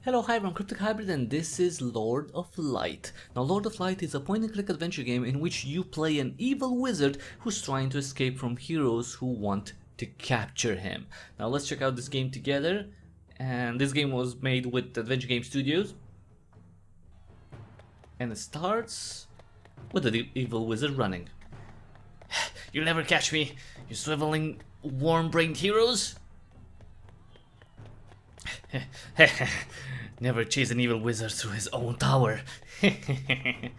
Hello, hi, I'm Cryptic Hybrid and this is Lord of Light. Now, Lord of Light is a point-and-click adventure game in which you play an evil wizard who's trying to escape from heroes who want to capture him. Now, let's check out this game together. And this game was made with Adventure Game Studios. And it starts with the evil wizard running. You'll never catch me, you swiveling, warm-brained heroes! Never chase an evil wizard through his own tower. Good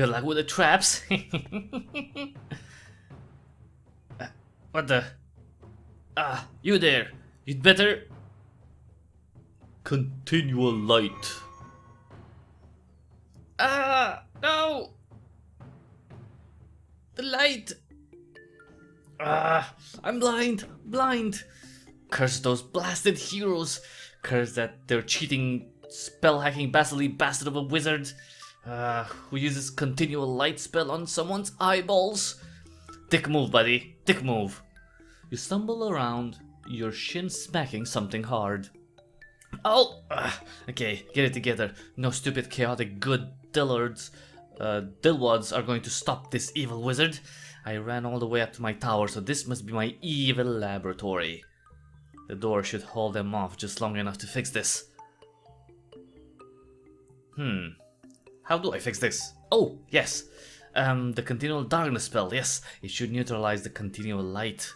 luck with the traps. What the? Ah, you there. You'd better... Continual light. Ah, no! The light! Ah, I'm blind! Curse those blasted heroes! Curse that they're cheating, spell-hacking, bastard of a wizard who uses continual light spell on someone's eyeballs. Dick move, buddy, dick move. You stumble around, your shin smacking something hard. Oh! Okay, get it together. No stupid, chaotic, good dillards. Dillwads are going to stop this evil wizard. I ran all the way up to my tower, so this must be my evil laboratory. The door should hold them off just long enough to fix this. How do I fix this? Oh, yes. The continual darkness spell, yes. It should neutralize the continual light.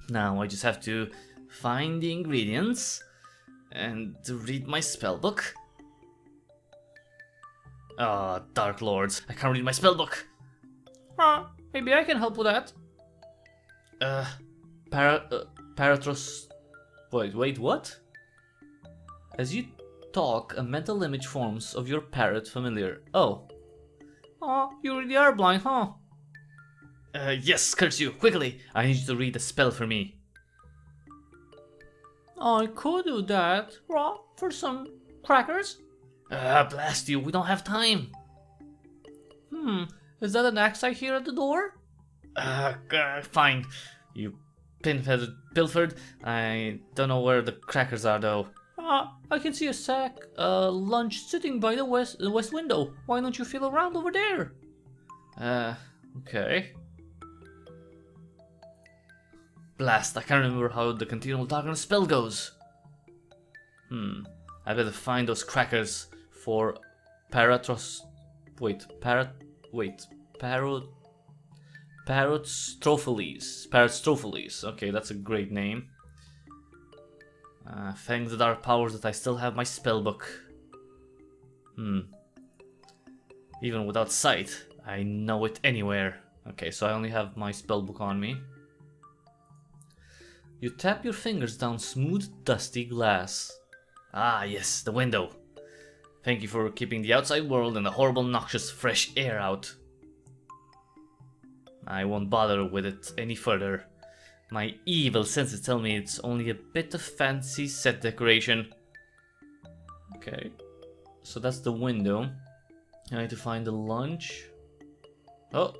Now I just have to find the ingredients and read my spellbook. Ah, Dark Lords, I can't read my spellbook. Maybe I can help with that. Paratros... Wait, what? As you talk, a mental image forms of your parrot familiar. Oh. Aw, you really are blind, huh? Yes, curse you, quickly! I need you to read a spell for me. I could do that. For some crackers? Blast you, we don't have time. Is that an axe I hear at the door? Fine. You pilfered. I don't know where the crackers are though. I can see a sack lunch sitting by the west window. Why don't you feel around over there? Okay. Blast, I can't remember how the continual darkness spell goes. I better find those crackers for Paratros... Parrotstrophiles. Okay, that's a great name. Thanks to dark powers that I still have my spellbook. Even without sight, I know it anywhere. Okay, so I only have my spellbook on me. You tap your fingers down smooth, dusty glass. Ah, yes, the window. Thank you for keeping the outside world and the horrible, noxious, fresh air out. I won't bother with it any further. My evil senses tell me it's only a bit of fancy set decoration. Okay, so that's the window. I need to find the lunch. Oh.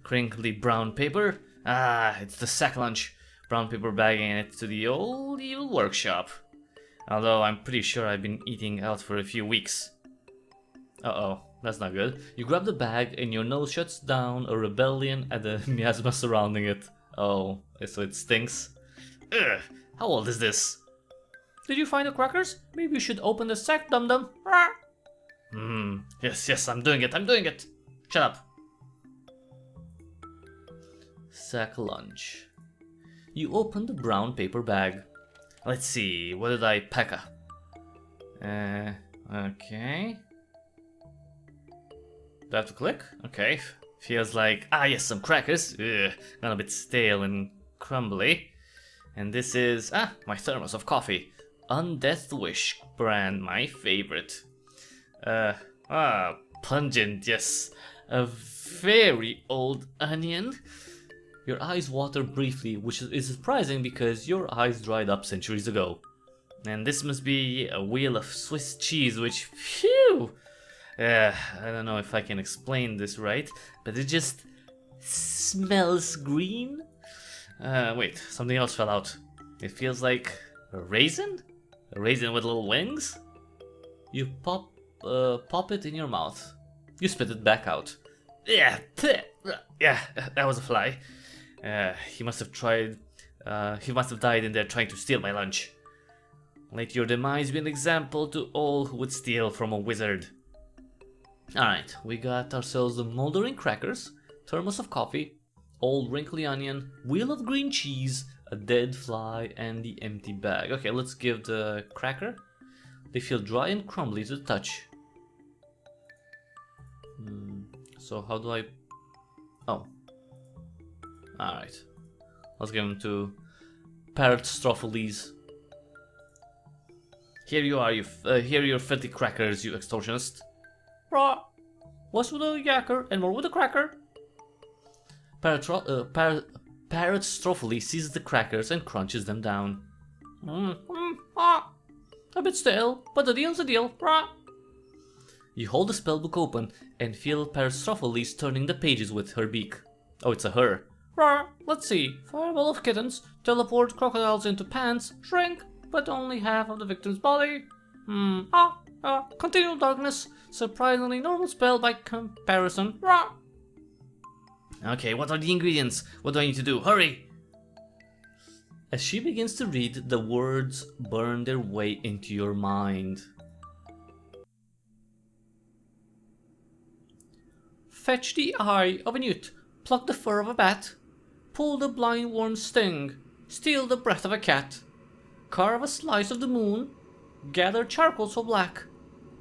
Crinkly brown paper. Ah, it's the sack lunch. Brown paper bagging it to the old evil workshop. Although I'm pretty sure I've been eating out for a few weeks. Uh-oh, that's not good. You grab the bag and your nose shuts down a rebellion at the miasma surrounding it. Oh, so it stinks. Ugh, how old is this? Did you find the crackers? Maybe you should open the sack, dum-dum. Yes, I'm doing it. Shut up. Sack lunch. You open the brown paper bag. Let's see, what did I pack up? Okay. Do I have to click? Okay. Feels like, yes, some crackers. Ugh, gone a bit stale and crumbly. And this is, my thermos of coffee. Undeath Wish brand, my favorite. Pungent, yes. A very old onion. Your eyes water briefly, which is surprising because your eyes dried up centuries ago. And this must be a wheel of Swiss cheese, which, phew! I don't know if I can explain this right, but it just smells green. Wait, something else fell out. It feels like a raisin? A raisin with little wings? You pop it in your mouth. You spit it back out. Yeah, yeah, that was a fly. He must have died in there trying to steal my lunch. Let your demise be an example to all who would steal from a wizard. Alright, we got ourselves the moldering crackers, thermos of coffee, old wrinkly onion, wheel of green cheese, a dead fly, and the empty bag. Okay, let's give the cracker. They feel dry and crumbly to the touch. So how do I... Oh. Alright. Let's give them to Parrotstrophiles. Here you are, here are your filthy crackers, you extortionist. Raw. What's with the yacker and more with the cracker? Parrotstrophiles seizes the crackers and crunches them down. A bit stale, but the deal's a deal. Rah. You hold the spellbook open and feel Parrotstrophiles turning the pages with her beak. Oh, it's a her. Rah. Let's see. Fireball of kittens, teleport crocodiles into pants, shrink, but only half of the victim's body. Continual darkness, surprisingly normal spell by comparison. Rah. Okay, what are the ingredients? What do I need to do? Hurry! As she begins to read, the words burn their way into your mind. Fetch the eye of a newt, pluck the fur of a bat, pull the blind worm's sting, steal the breath of a cat, carve a slice of the moon, gather charcoal so black,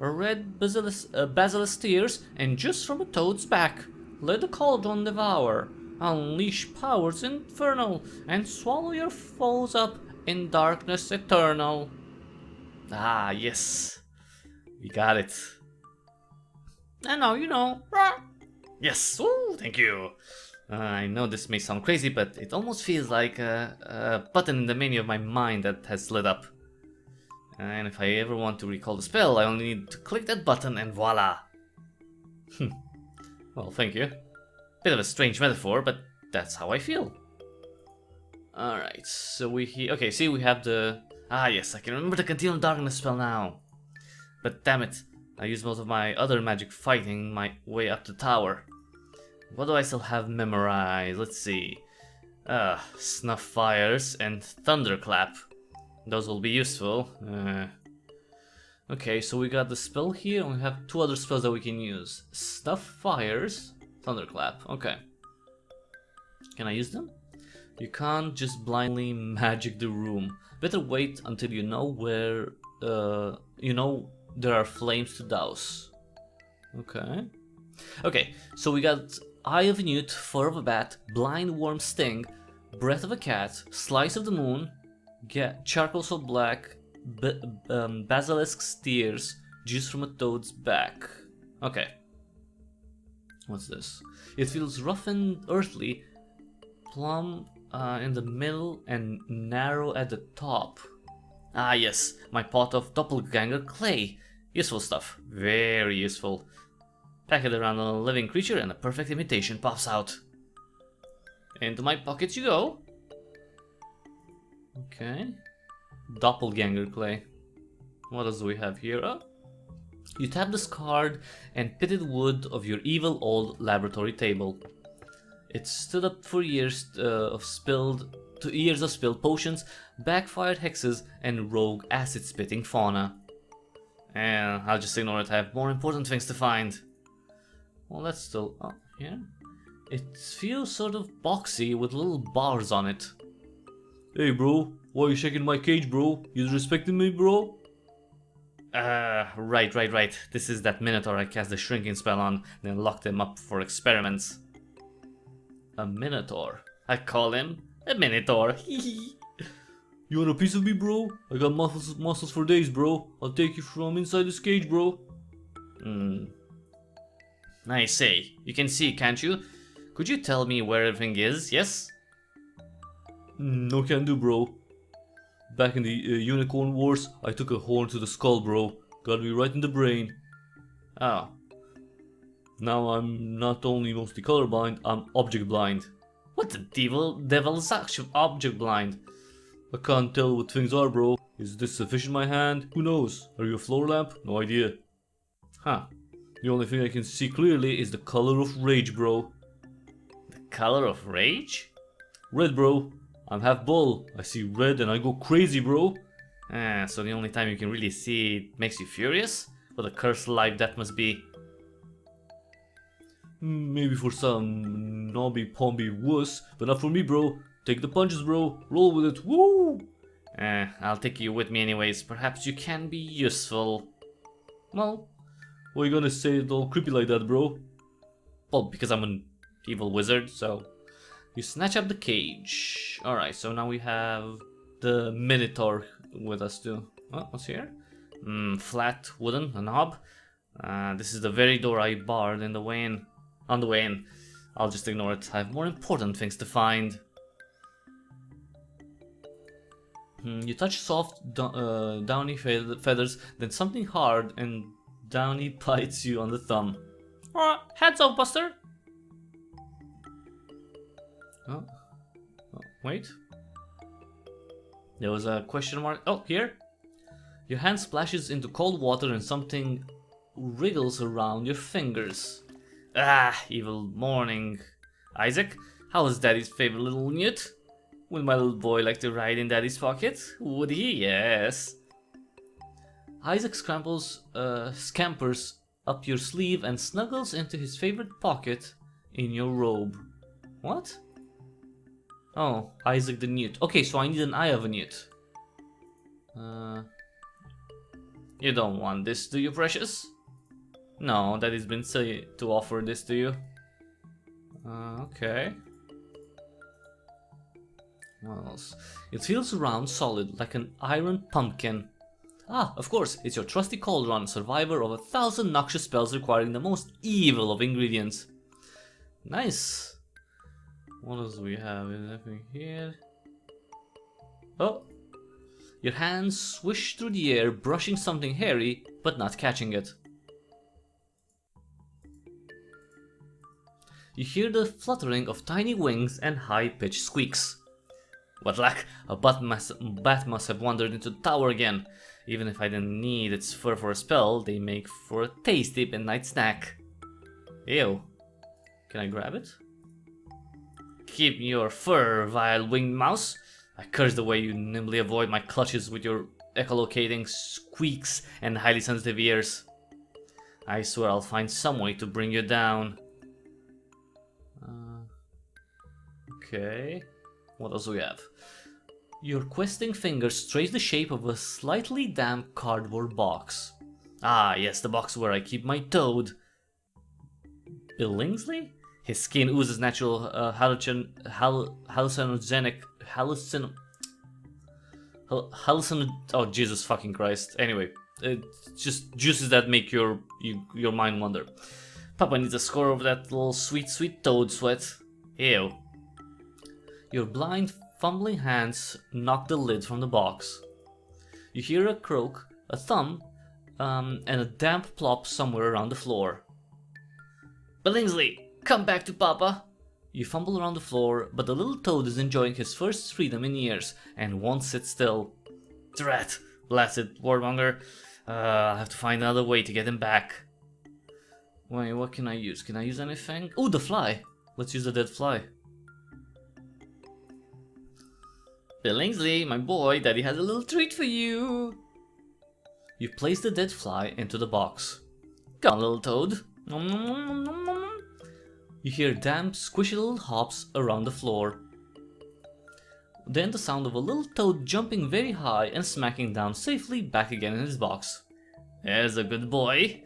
a red basilisk tears, and juice from a toad's back. Let the cauldron devour, unleash powers infernal, and swallow your foes up in darkness eternal. Ah, yes. We got it. And now you know. Yes, ooh, thank you. I know this may sound crazy, but it almost feels like a button in the menu of my mind that has lit up. And if I ever want to recall the spell, I only need to click that button and voila. Well, thank you. Bit of a strange metaphor, but that's how I feel. Alright, so we have the... Ah yes, I can remember the Continual Darkness spell now. But damn it, I used most of my other magic fighting my way up the tower. What do I still have memorized? Let's see. Snuff Fires and Thunderclap. Those will be useful. Okay, so we got the spell here, and we have two other spells that we can use. Snuff Fires, Thunderclap. Okay. Can I use them? You can't just blindly magic the room. Better wait until you know where, there are flames to douse. Okay. Okay, so we got Eye of a Newt, Fur of a Bat, Blind Worm Sting, Breath of a Cat, Slice of the Moon, Charcoal So Black, Basilisk's Tears, Juice from a Toad's Back. Okay. What's this? It feels rough and earthly, plumb in the middle and narrow at the top. Ah yes, my pot of doppelganger clay. Useful stuff, very useful. Pack it around a living creature and a perfect imitation pops out. Into my pockets you go. Okay. Doppelganger clay. What else do we have here? Oh. You tap the scarred and pitted wood of your evil old laboratory table. It stood up for years of spilled potions, backfired hexes, and rogue acid-spitting fauna. And I'll just ignore it, I have more important things to find. Well, that's still up here. It feels sort of boxy with little bars on it. Hey bro, why are you shaking my cage, bro? You disrespecting me, bro? Right. This is that Minotaur I cast the shrinking spell on, then locked him up for experiments. A Minotaur? I call him a Minotaur. You want a piece of me, bro? I got muscles for days, bro. I'll take you from inside this cage, bro. I say, you can see, can't you? Could you tell me where everything is, yes? No can do, bro. Back in the Unicorn Wars, I took a horn to the skull, bro. Got me right in the brain. Oh. Now I'm not only mostly colorblind, I'm object blind. What the devil's object blind? I can't tell what things are, bro. Is this a fish in my hand? Who knows? Are you a floor lamp? No idea. Huh. The only thing I can see clearly is the color of rage, bro. The color of rage? Red, bro. I'm half bull. I see red and I go crazy, bro. So the only time you can really see it makes you furious? What a cursed life that must be. Maybe for some knobby pomby wuss, but not for me, bro. Take the punches, bro. Roll with it. Woo! I'll take you with me anyways. Perhaps you can be useful. Well, what are you gonna say it all creepy like that, bro? Well, because I'm an evil wizard, so... You snatch up the cage. Alright, so now we have the Minotaur with us too. Oh, what's here? Flat wooden, a knob. This is the very door I barred in the way in. On the way in. I'll just ignore it. I have more important things to find. You touch soft, downy feathers, then something hard and downy bites you on the thumb. Heads off, Buster! Oh, wait. There was a question mark. Oh, here. Your hand splashes into cold water and something wriggles around your fingers. Evil morning. Isaac, how is Daddy's favorite little newt? Would my little boy like to ride in Daddy's pocket? Would he? Yes. Isaac scampers up your sleeve and snuggles into his favorite pocket in your robe. What? Oh, Isaac the newt. Okay, so I need an eye of a newt. You don't want this, do you, precious? No, Daddy's been silly to offer this to you. Okay. What else? It feels round, solid, like an iron pumpkin. Of course, it's your trusty cauldron, survivor of 1,000 noxious spells requiring the most evil of ingredients. Nice. What else do we have? Is anything here? Oh! Your hands swish through the air, brushing something hairy, but not catching it. You hear the fluttering of tiny wings and high-pitched squeaks. What luck! A bat must have wandered into the tower again. Even if I didn't need its fur for a spell, they make for a tasty midnight snack. Ew. Can I grab it? Keep your fur, vile winged mouse. I curse the way you nimbly avoid my clutches with your echolocating squeaks and highly sensitive ears. I swear I'll find some way to bring you down. Okay. What else do we have? Your questing fingers trace the shape of a slightly damp cardboard box. Yes, the box where I keep my toad. Billingsley? His skin oozes natural oh, Jesus fucking Christ. Anyway, it's just juices that make your mind wander. Papa needs a score of that little sweet toad sweat. Ew. Your blind, fumbling hands knock the lid from the box. You hear a croak, a thump, and a damp plop somewhere around the floor. Billingsley, come back to Papa! You fumble around the floor, but the little toad is enjoying his first freedom in years and won't sit still. Drat! Blasted warmonger. I'll have to find another way to get him back. Wait, what can I use? Can I use anything? Oh, the fly! Let's use the dead fly. Billingsley, my boy, Daddy has a little treat for you. You place the dead fly into the box. Come on, little toad. Nom, nom, nom, nom, nom. You hear damp, squishy little hops around the floor. Then the sound of a little toad jumping very high and smacking down safely back again in his box. There's a good boy.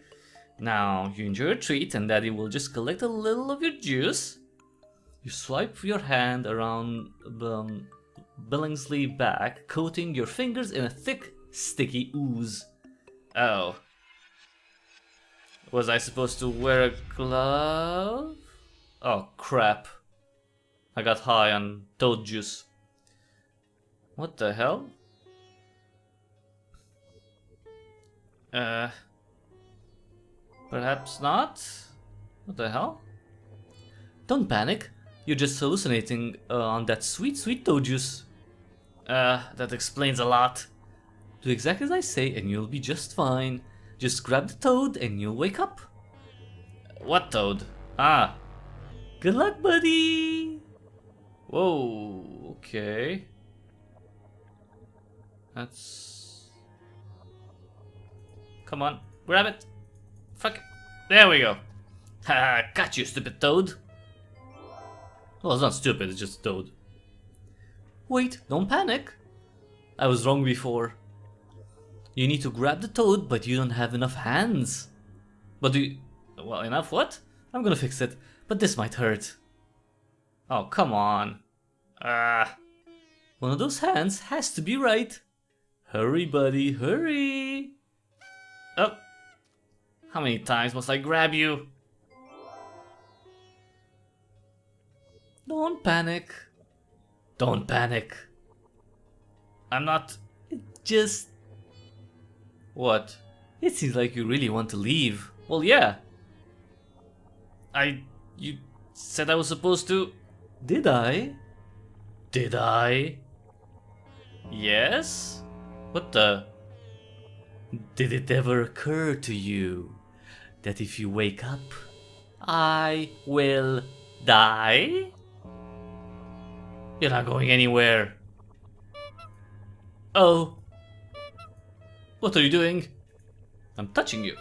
Now, you enjoy your treat and Daddy will just collect a little of your juice. You swipe your hand around Billingsley's back, coating your fingers in a thick, sticky ooze. Oh. Was I supposed to wear a glove? Oh, crap. I got high on toad juice. What the hell? Perhaps not? What the hell? Don't panic. You're just hallucinating on that sweet, sweet toad juice. That explains a lot. Do exactly as I say and you'll be just fine. Just grab the toad and you'll wake up. What toad? Ah. Good luck, buddy! Whoa, okay. That's... Come on, grab it. Fuck it. There we go. Haha, got you, stupid toad. Well, it's not stupid, it's just a toad. Wait, don't panic. I was wrong before. You need to grab the toad, but you don't have enough hands. But do you... Well, enough what? I'm gonna fix it, but this might hurt. Oh, come on. One of those hands has to be right. Hurry, buddy, hurry. Oh. How many times must I grab you? Don't panic. Don't panic. I'm not... It just... What? It seems like you really want to leave. Well, yeah. You said I was supposed to... Did I? Did I? Yes? What the... Did it ever occur to you that if you wake up, I will die? You're not going anywhere. Oh. What are you doing? I'm touching you.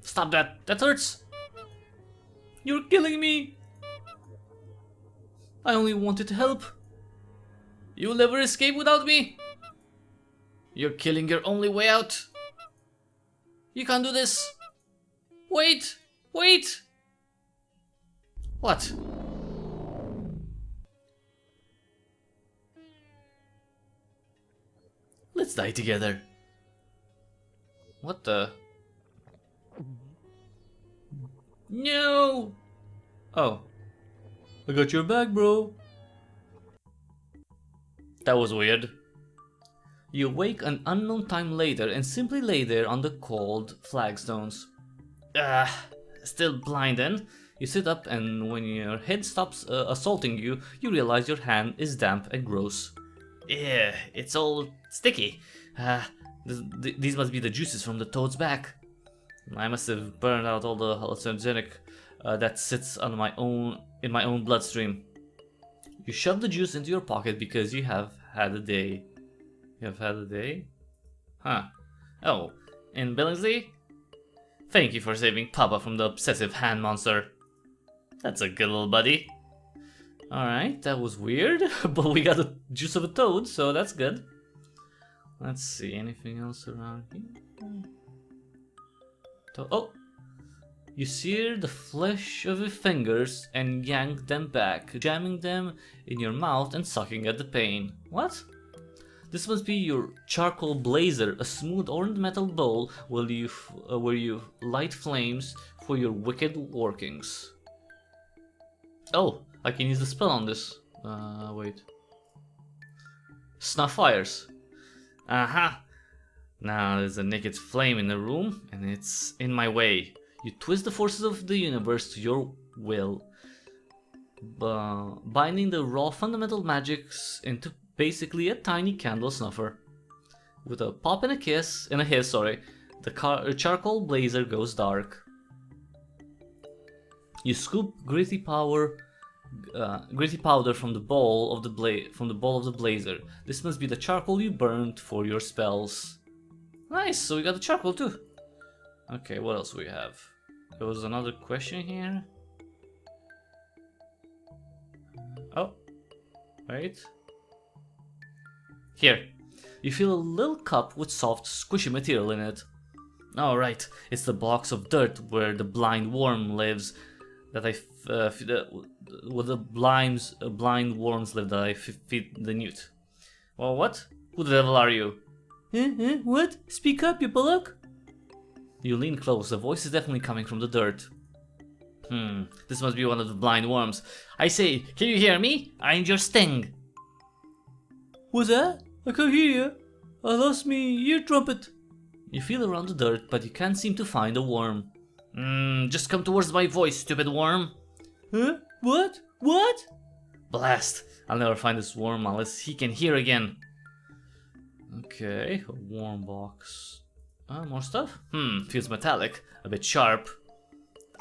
Stop that. That hurts. You're killing me. I only wanted to help. You'll never escape without me. You're killing your only way out. You can't do this. Wait. Wait. What? Let's die together. What the? No! Oh. I got your back, bro. That was weird. You wake an unknown time later and simply lay there on the cold flagstones. Still blind then? You sit up and when your head stops assaulting you, you realize your hand is damp and gross. Yeah, it's all sticky. These must be the juices from the toad's back. I must have burned out all the hallucinogenic that sits on in my own bloodstream. You shove the juice into your pocket because you have had a day. You have had a day? Huh. Oh, in Billingsley? Thank you for saving Papa from the obsessive hand monster. That's a good little buddy. Alright, that was weird, but we got the juice of a toad, so that's good. Let's see, anything else around here? Oh! You sear the flesh of your fingers and yank them back, jamming them in your mouth and sucking at the pain. What? This must be your charcoal blazer, a smooth orange metal bowl where you light flames for your wicked workings. Oh, I can use the spell on this. Wait. Snuff fires. Aha! Now there's a naked flame in the room, and it's in my way. You twist the forces of the universe to your will, binding the raw fundamental magics into basically a tiny candle snuffer. With a pop and a hiss, the charcoal blazer goes dark. You scoop gritty powder from the bowl of the blazer. This must be the charcoal you burned for your spells. Nice, so we got the charcoal too. Okay, what else do we have? There was another question here. Oh, wait. Here, you feel a little cup with soft, squishy material in it. Oh, right, it's the box of dirt where the blind worm lives. Where the blind worms live that I feed the newt. Well, what? Who the devil are you? What? Speak up, you bullock! You lean close, the voice is definitely coming from the dirt. This must be one of the blind worms. I say, can you hear me? I need your sting. What's that? I can't hear you. I lost me ear trumpet. You feel around the dirt, but you can't seem to find a worm. Just come towards my voice, stupid worm. Huh? What? What? Blast! I'll never find this worm unless he can hear again. Okay, a worm box. More stuff? Feels metallic, a bit sharp.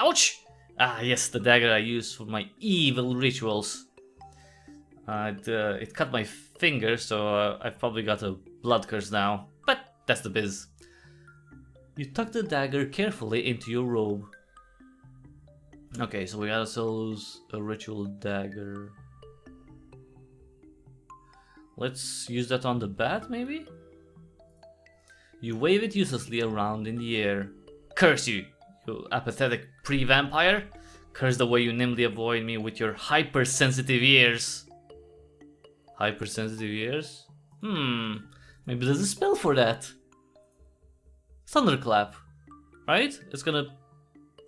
Ouch! Ah, yes, the dagger I use for my evil rituals. It cut my finger, so I've probably got a blood curse now. But that's the biz. You tuck the dagger carefully into your robe. Okay, so we got ourselves a ritual dagger. Let's use that on the bat, maybe? You wave it uselessly around in the air. Curse you, you apathetic pre-vampire! Curse the way you nimbly avoid me with your hypersensitive ears. Hypersensitive ears? Maybe there's a spell for that. Thunderclap, right? It's gonna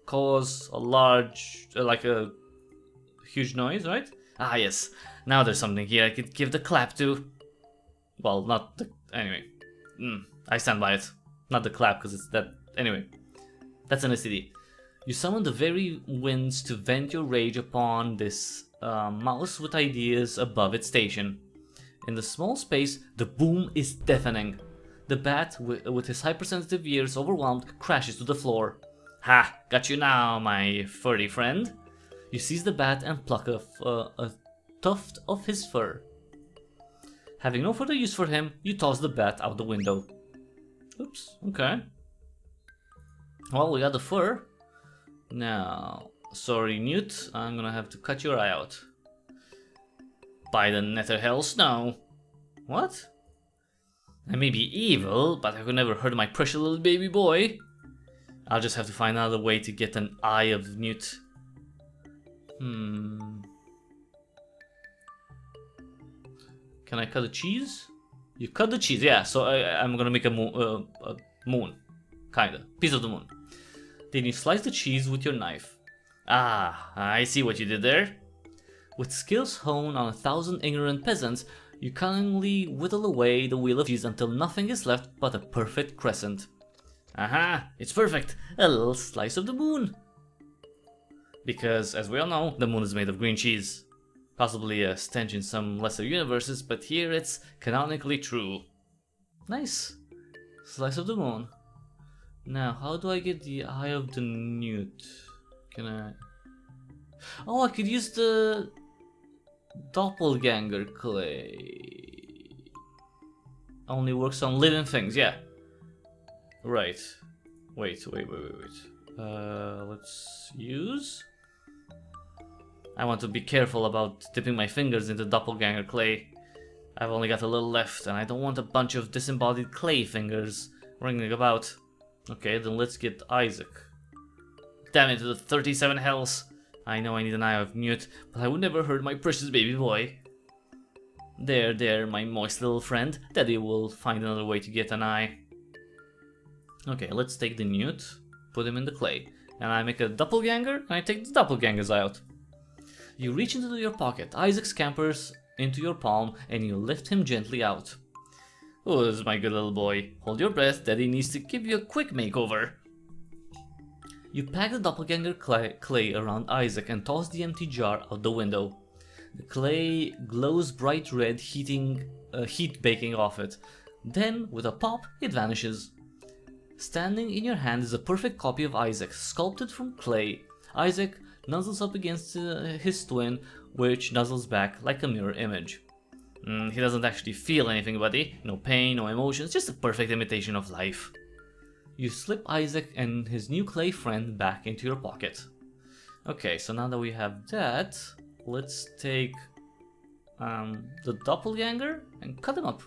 cause a large, like a huge noise, right? Ah, yes. Now there's something here I could give the clap to. Well, not the... Anyway. I stand by it. Not the clap, because it's that... Anyway. That's an STD. You summon the very winds to vent your rage upon this mouse with ideas above its station. In the small space, the boom is deafening. The bat, with his hypersensitive ears overwhelmed, crashes to the floor. Ha! Got you now, my furry friend. You seize the bat and pluck a tuft of his fur. Having no further use for him, you toss the bat out the window. Oops, okay. Well, we got the fur. Now, sorry Newt, I'm gonna have to cut your eye out. By the nether hell snow. What? I may be evil, but I could never hurt my precious little baby boy. I'll just have to find another way to get an eye of Newt. Can I cut the cheese? You cut the cheese, yeah, so I'm gonna make a moon. Kinda. Piece of the moon. Then you slice the cheese with your knife. Ah, I see what you did there. With skills honed on 1,000 ignorant peasants, you cunningly whittle away the wheel of cheese until nothing is left but a perfect crescent. Aha, it's perfect. A little slice of the moon. Because, as we all know, the moon is made of green cheese. Possibly a stench in some lesser universes, but here it's canonically true. Nice. Slice of the moon. Now, how do I get the eye of the newt? Can I... Oh, I could use the doppelganger clay. Only works on living things, yeah. Right. Wait. Let's use... I want to be careful about dipping my fingers into doppelganger clay. I've only got a little left, and I don't want a bunch of disembodied clay fingers ringing about. Okay, then let's get Isaac. Damn it to the 37 hells. I know I need an eye of Newt, but I would never hurt my precious baby boy. There, my moist little friend. Daddy will find another way to get an eye. Okay, let's take the Newt, put him in the clay, and I make a doppelganger, and I take the doppelganger's out. You reach into your pocket, Isaac scampers into your palm, and you lift him gently out. Oh, this is my good little boy. Hold your breath, Daddy needs to give you a quick makeover. You pack the doppelganger clay around Isaac and toss the empty jar out the window. The clay glows bright red, heat baking off it. Then, with a pop, it vanishes. Standing in your hand is a perfect copy of Isaac, sculpted from clay. Isaac nuzzles up against his twin, which nuzzles back like a mirror image. He doesn't actually feel anything, buddy. No pain, no emotions, just a perfect imitation of life. You slip Isaac and his new clay friend back into your pocket. Okay, so now that we have that, let's take the doppelganger and cut him up.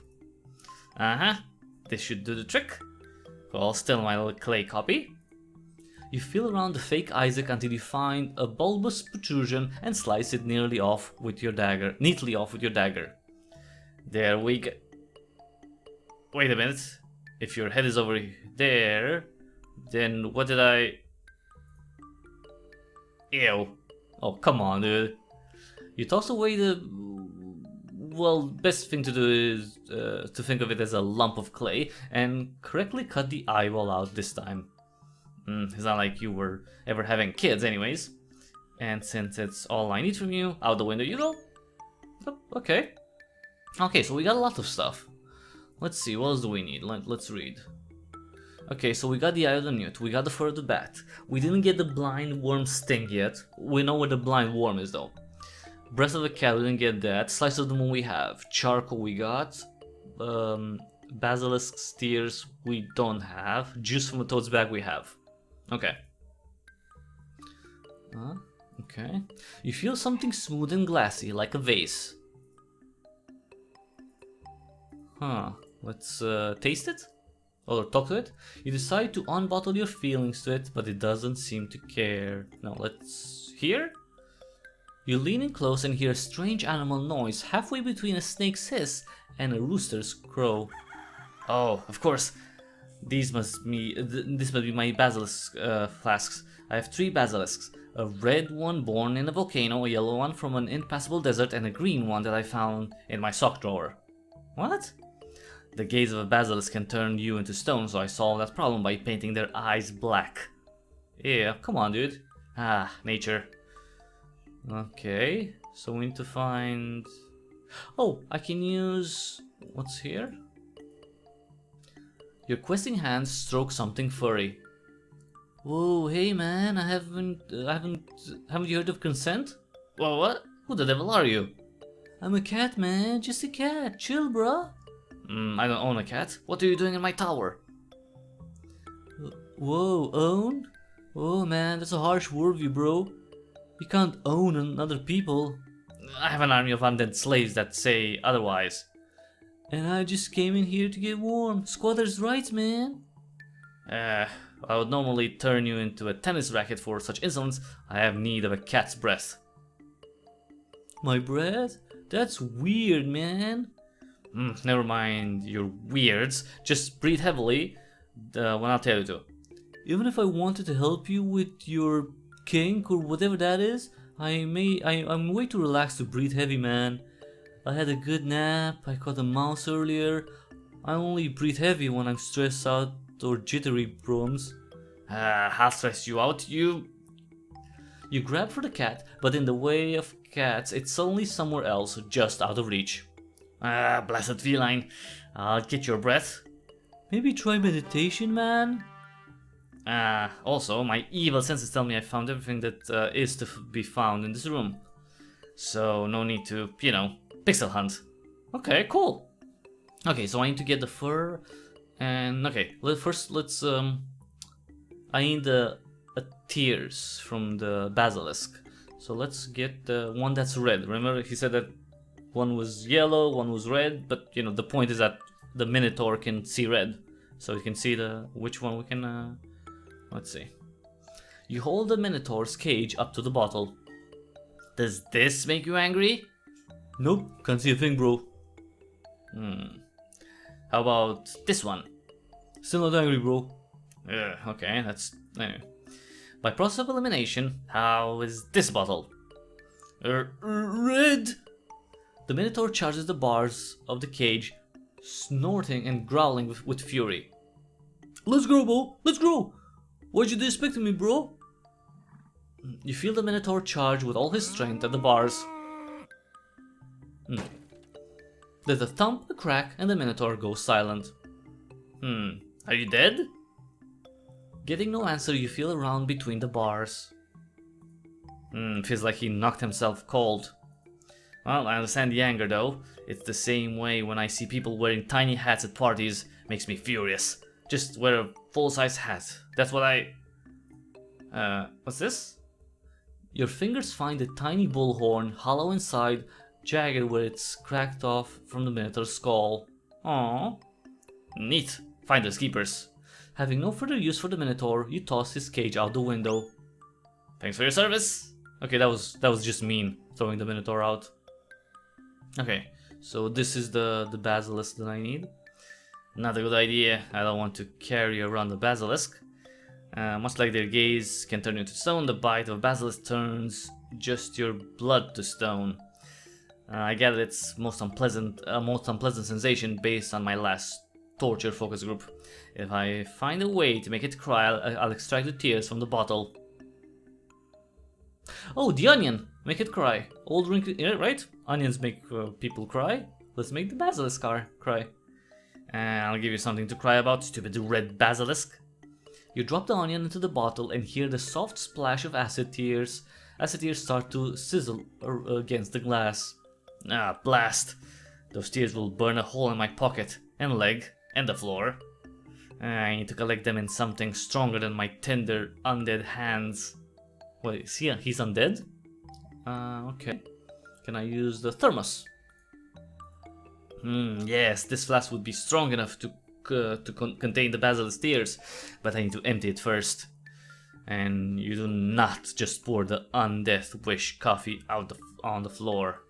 This should do the trick. Well, still my little clay copy. You feel around the fake Isaac until you find a bulbous protrusion and slice it neatly off with your dagger. There we go. Wait a minute. If your head is over there, then what did I... Ew. Oh, come on, dude. You toss away the... Well, best thing to do is to think of it as a lump of clay and correctly cut the eyeball out this time. It's not like you were ever having kids anyways. And since it's all I need from you, out the window you go. Okay. Okay, so we got a lot of stuff. Let's see, what else do we need? Let's read. Okay, so we got the Eye of the Newt, we got the Fur of the Bat. We didn't get the Blind Worm Sting yet. We know where the Blind Worm is though. Breath of the Cat, we didn't get that. Slice of the Moon we have. Charcoal we got. Basilisk Steers we don't have. Juice from a Toad's Bag we have. Okay. Okay. You feel something smooth and glassy, like a vase. Huh. Let's taste it? Or talk to it? You decide to unbottle your feelings to it, but it doesn't seem to care. Now let's hear? You lean in close and hear a strange animal noise halfway between a snake's hiss and a rooster's crow. Oh, of course. This must be my basilisk flasks. I have 3 basilisks. A red one born in a volcano, a yellow one from an impassable desert, and a green one that I found in my sock drawer. What? The gaze of a basilisk can turn you into stone, so I solved that problem by painting their eyes black. Yeah, come on, dude. Ah, nature. Okay, so we need to find... Oh, I can use... What's here? Your questing hands stroke something furry. Whoa, hey man, haven't you heard of consent? Well, what? Who the devil are you? I'm a cat, man, just a cat. Chill, bruh. I don't own a cat. What are you doing in my tower? Whoa, own? Oh man, that's a harsh word, bro. You can't own other people. I have an army of undead slaves that say otherwise. And I just came in here to get warm. Squatter's rights, man. I would normally turn you into a tennis racket for such insolence. I have need of a cat's breath. My breath? That's weird, man. Never mind your weirds. Just breathe heavily when I'll tell you to. Even if I wanted to help you with your kink or whatever that is, I'm way too relaxed to breathe heavy, man. I had a good nap, I caught a mouse earlier. I only breathe heavy when I'm stressed out or jittery, brooms. I'll stress you out, You grab for the cat, but in the way of cats, it's suddenly somewhere else, just out of reach. Blessed feline, I'll get your breath. Maybe try meditation, man? Also, my evil senses tell me I found everything that is to be found in this room. So, no need to, pixel hunt. Okay, cool. Okay, so I need to get the fur, and okay, let's I need the tears from the basilisk. So let's get the one that's red. Remember, he said that one was yellow, one was red, but the point is that the Minotaur can see red, so you can see which one we can. Let's see. You hold the Minotaur's cage up to the bottle. Does this make you angry? Nope, can't see a thing, bro. How about this one? Still not angry, bro. Okay, that's... Anyway. By process of elimination, how is this bottle? Red! The Minotaur charges the bars of the cage, snorting and growling with fury. Let's go, bro! Let's go! Why'd you disrespect me, bro? You feel the Minotaur charge with all his strength at the bars. There's a thump, a crack, and the Minotaur goes silent. Are you dead? Getting no answer, you feel around between the bars. Feels like he knocked himself cold. Well, I understand the anger though. It's the same way when I see people wearing tiny hats at parties. Makes me furious. Just wear a full-size hat. That's what what's this? Your fingers find a tiny bullhorn, hollow inside, jagged where it's cracked off from the Minotaur's skull. Aww. Neat. Finders keepers. Having no further use for the Minotaur, you toss his cage out the window. Thanks for your service. Okay, that was just mean, throwing the Minotaur out. Okay, so this is the basilisk that I need. Not a good idea. I don't want to carry around the basilisk. Much like their gaze can turn you into stone, the bite of a basilisk turns just your blood to stone. I get it's most unpleasant sensation based on my last torture focus group. If I find a way to make it cry, I'll extract the tears from the bottle. Oh, the onion! Make it cry. Old wrinkly, yeah, right? Onions make people cry. Let's make the basilisk cry. And I'll give you something to cry about, stupid red basilisk. You drop the onion into the bottle and hear the soft splash of acid tears. Acid tears start to sizzle against the glass. Ah, blast. Those tears will burn a hole in my pocket, and leg, and the floor. I need to collect them in something stronger than my tender, undead hands. Wait, see, he's undead? Okay. Can I use the thermos? Yes, this flask would be strong enough to contain the basilisk tears, but I need to empty it first. And you do not just pour the undeath wish coffee out on the floor.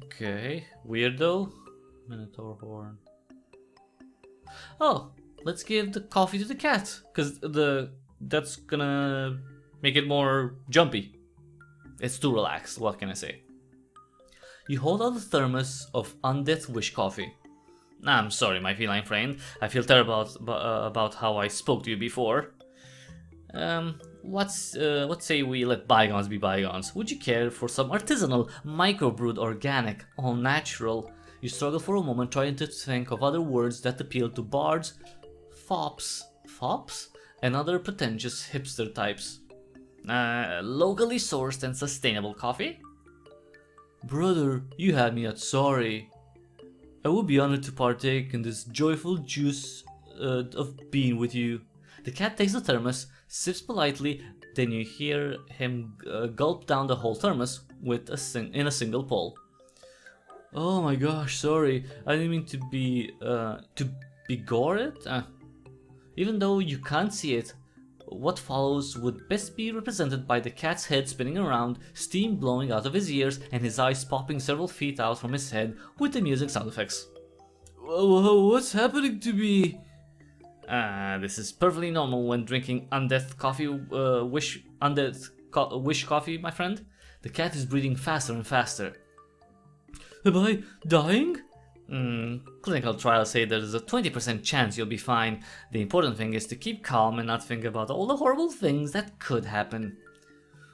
Okay, weirdo. Minotaur horn. Oh, let's give the coffee to the cat, cause that's gonna make it more jumpy. It's too relaxed. What can I say? You hold out the thermos of undeath wish coffee. I'm sorry, my feline friend. I feel terrible about how I spoke to you before. Let's say we let bygones be bygones. Would you care for some artisanal, microbrewed, organic, all natural? You struggle for a moment, trying to think of other words that appeal to bards, fops, and other pretentious hipster types. Locally sourced and sustainable coffee? Brother, you had me at sorry. I would be honored to partake in this joyful juice of being with you. The cat takes the thermos, sips politely, then you hear him gulp down the whole thermos in a single pull. Oh my gosh, sorry. I didn't mean to be gored. Even though you can't see it, what follows would best be represented by the cat's head spinning around, steam blowing out of his ears, and his eyes popping several feet out from his head with the music sound effects. Whoa, what's happening to me? This is perfectly normal when drinking undeath coffee, wish coffee, my friend. The cat is breathing faster and faster. Am I dying? Clinical trials say there's a 20% chance you'll be fine. The important thing is to keep calm and not think about all the horrible things that could happen.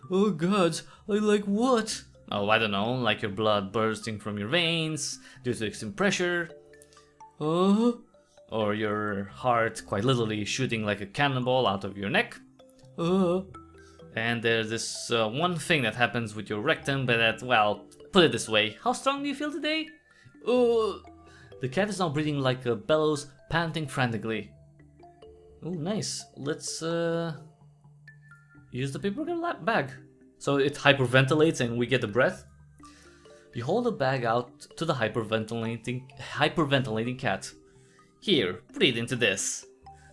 Oh god, like what? Oh, I don't know, like your blood bursting from your veins due to extreme pressure. Or your heart quite literally shooting like a cannonball out of your neck. And there's this one thing that happens with your rectum, but that, well, put it this way, how strong do you feel today? The cat is now breathing like a bellows, panting frantically. Oh, nice. Let's use the paper bag. So it hyperventilates and we get the breath. You hold the bag out to the hyperventilating cat. Here, breathe into this.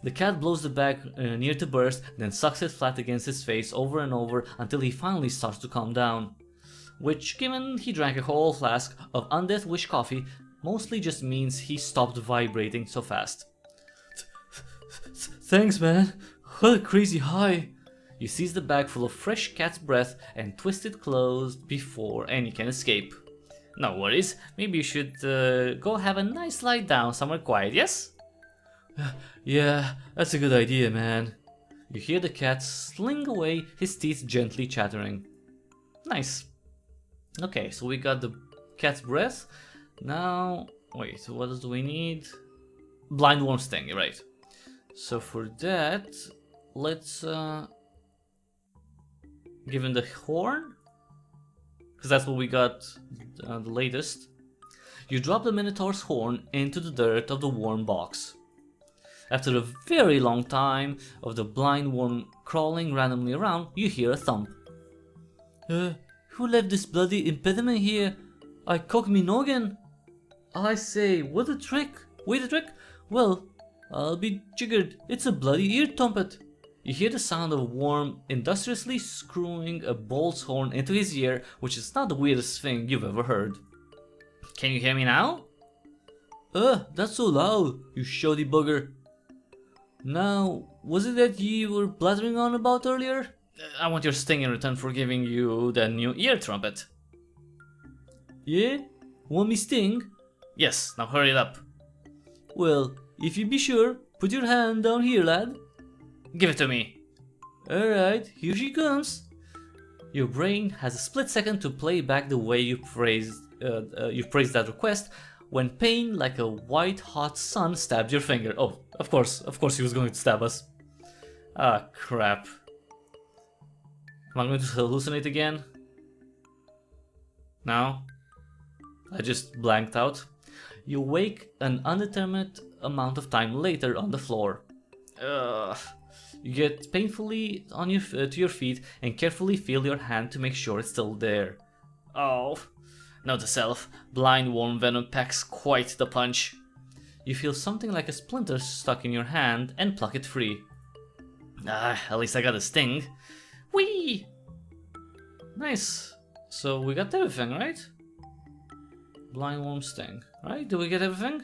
The cat blows the bag near to burst, then sucks it flat against his face over and over until he finally starts to calm down. Which, given he drank a whole flask of undeath wish coffee, mostly just means he stopped vibrating so fast. Thanks, man. What a crazy high. You seize the bag full of fresh cat's breath and twist it closed before any can escape. No worries, maybe you should go have a nice lie down somewhere quiet, yes? Yeah, that's a good idea, man. You hear the cat sling away, his teeth gently chattering. Nice. Okay, so we got the cat's breath. Now, wait, what else do we need? Blind worm sting, right. So for that, let's give him the horn, because that's what we got the latest. You drop the Minotaur's horn into the dirt of the worm box. After a very long time of the blind worm crawling randomly around, you hear a thump. Who left this bloody impediment here? I cock me noggin. I say, what a trick! Wait a trick? Well, I'll be jiggered, it's a bloody ear trumpet. You hear the sound of a worm industriously screwing a bull's horn into his ear, which is not the weirdest thing you've ever heard. Can you hear me now? That's so loud, you shoddy bugger. Now, was it that you were blathering on about earlier? I want your sting in return for giving you the new ear trumpet. Yeah? Want me sting? Yes, now hurry it up. Well, if you be sure, put your hand down here, lad. Give it to me. Alright, here she comes. Your brain has a split second to play back the way you phrased that request when pain like a white hot sun stabbed your finger. Oh, of course he was going to stab us. Ah, crap. Am I going to hallucinate again? No? I just blanked out. You wake an undetermined amount of time later on the floor. You get painfully on to your feet and carefully feel your hand to make sure it's still there. Oh, note to self, blind worm venom packs quite the punch. You feel something like a splinter stuck in your hand and pluck it free. Ah, at least I got a sting. Whee! Nice. So we got everything, right? Blind worm sting, right? Did we get everything?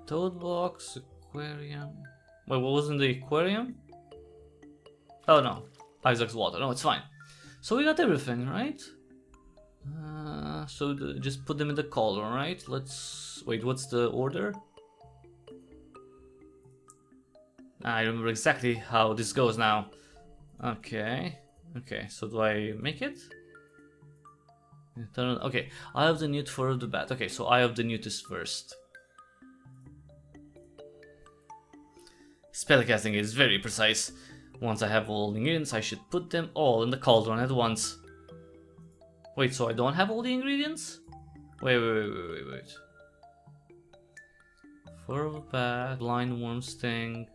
Toad box, aquarium. Wait, what was in the aquarium? Oh no, Isaac's water. No, it's fine. So we got everything, right? Just put them in the cauldron, right? Let's wait. What's the order? I remember exactly how this goes now. Okay. So do I make it? Okay, Eye of the Newt for the bat. Okay, so Eye of the Newt is first. Spellcasting is very precise. Once I have all the ingredients, I should put them all in the cauldron at once. Wait, so I don't have all the ingredients? Wait. Fur of a bat, blind worm sting,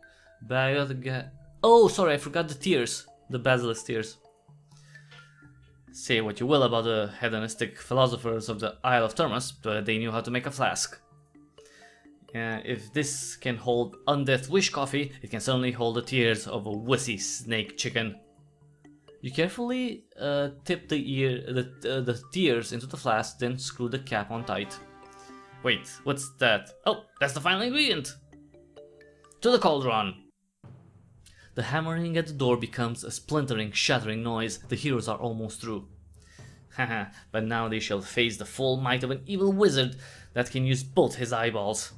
bag of the Oh, sorry, I forgot the tears. The basilisk tears. Say what you will about the hedonistic philosophers of the Isle of Thermos, but they knew how to make a flask. If this can hold undeath wish coffee, it can certainly hold the tears of a wussy snake chicken. You carefully tip the tears into the flask, then screw the cap on tight. Wait, what's that? Oh, that's the final ingredient! To the cauldron! The hammering at the door becomes a splintering, shattering noise. The heroes are almost through. Haha, but now they shall face the full might of an evil wizard that can use both his eyeballs.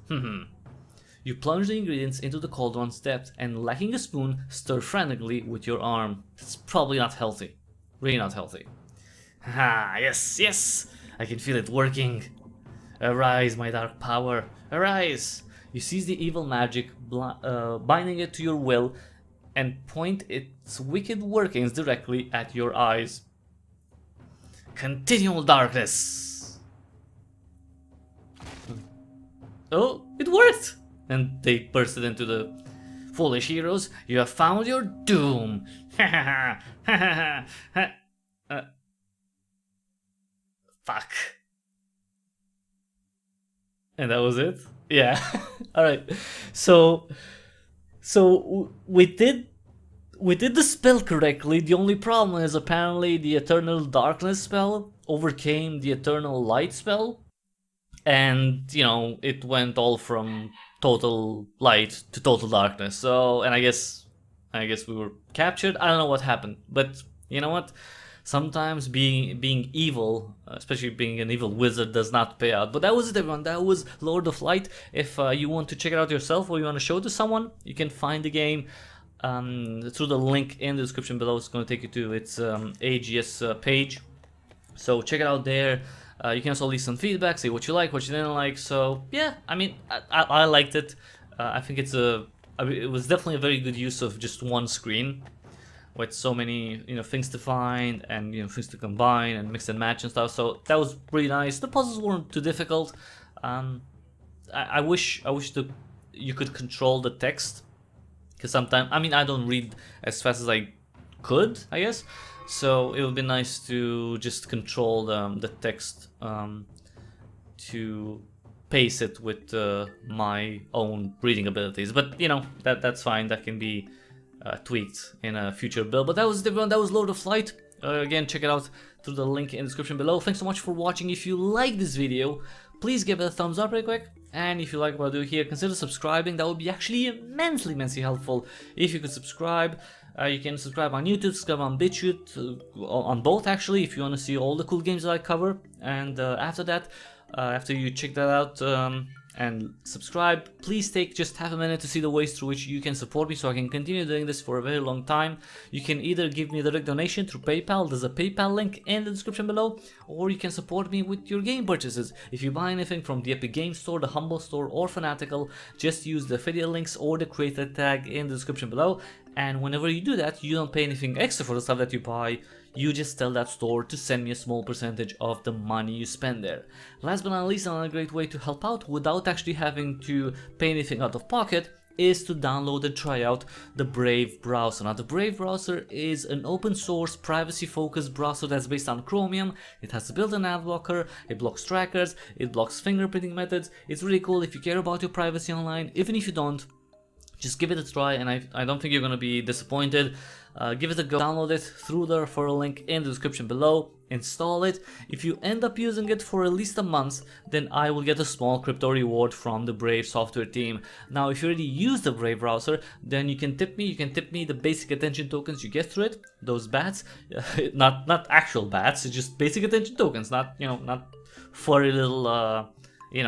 You plunge the ingredients into the cauldron's depth and, lacking a spoon, stir frantically with your arm. It's probably not healthy. Really not healthy. Haha, yes! I can feel it working. Arise, my dark power. Arise! You seize the evil magic, binding it to your will, and point its wicked workings directly at your eyes. Continual darkness! Oh, it worked! And they bursted into the foolish heroes. You have found your doom! Fuck. And that was it? Yeah. Alright. So we did the spell correctly. The only problem is apparently the Eternal Darkness spell overcame the Eternal Light spell, and you know, it went all from total light to total darkness. So, and I guess we were captured. I don't know what happened, but you know what? Sometimes being evil, especially being an evil wizard, does not pay out. But that was it, everyone. That was Lord of Light. If you want to check it out yourself or you want to show it to someone, you can find the game through the link in the description below. It's going to take you to its AGS page. So check it out there. You can also leave some feedback, say what you like, what you didn't like. So yeah, I mean, I liked it. I think it was definitely a very good use of just one screen, with so many, you know, things to find and, you know, things to combine and mix and match and stuff. So that was really nice. The puzzles weren't too difficult. I wish you could control the text, because sometimes, I mean, I don't read as fast as I could, I guess. So it would be nice to just control the text to pace it with my own reading abilities. But you know, that's fine. That can be tweaked in a future build. But that was everyone. That was Lord of Light. Again, check it out through the link in the description below. Thanks so much for watching. If you like this video, please give it a thumbs up real quick. And if you like what I do here, consider subscribing. That would be actually immensely helpful if you could subscribe. You can subscribe on YouTube, subscribe on BitChute, on both actually, if you want to see all the cool games that I cover. And after that, after you check that out and subscribe, please take just half a minute to see the ways through which you can support me so I can continue doing this for a very long time. You can either give me a direct donation through PayPal, there's a PayPal link in the description below, or you can support me with your game purchases. If you buy anything from the Epic Games Store, the Humble Store, or Fanatical, just use the affiliate links or the creator tag in the description below, and whenever you do that, you don't pay anything extra for the stuff that you buy. You just tell that store to send me a small percentage of the money you spend there. Last but not least, another great way to help out without actually having to pay anything out of pocket is to download and try out the Brave browser. Now, the Brave browser is an open source, privacy focused browser that's based on Chromium. It has a built-in ad blocker, it blocks trackers, it blocks fingerprinting methods. It's really cool if you care about your privacy online. Even if you don't, just give it a try, and I don't think you're going to be disappointed. Give it a go, download it through the referral link in the description below, install it. If you end up using it for at least a month, then I will get a small crypto reward from the Brave software team. Now, if you already use the Brave browser, then you can tip me the basic attention tokens you get through it, those bats, not actual bats, it's just basic attention tokens, not furry little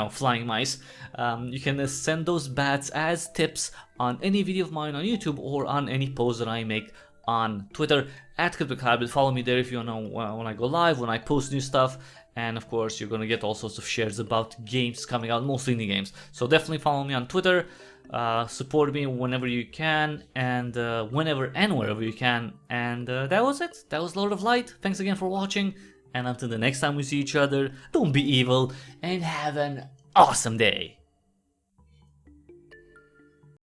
flying mice. You can send those bats as tips on any video of mine on YouTube or on any post that I make on Twitter at Cryptic Hybrid. Follow me there if you know when I go live, when I post new stuff, and of course you're gonna get all sorts of shares about games coming out, mostly indie games. So definitely follow me on Twitter, support me whenever you can, and whenever and wherever you can. And that was it. That was Lord of Light. Thanks again for watching, and until the next time we see each other, don't be evil and have an awesome day.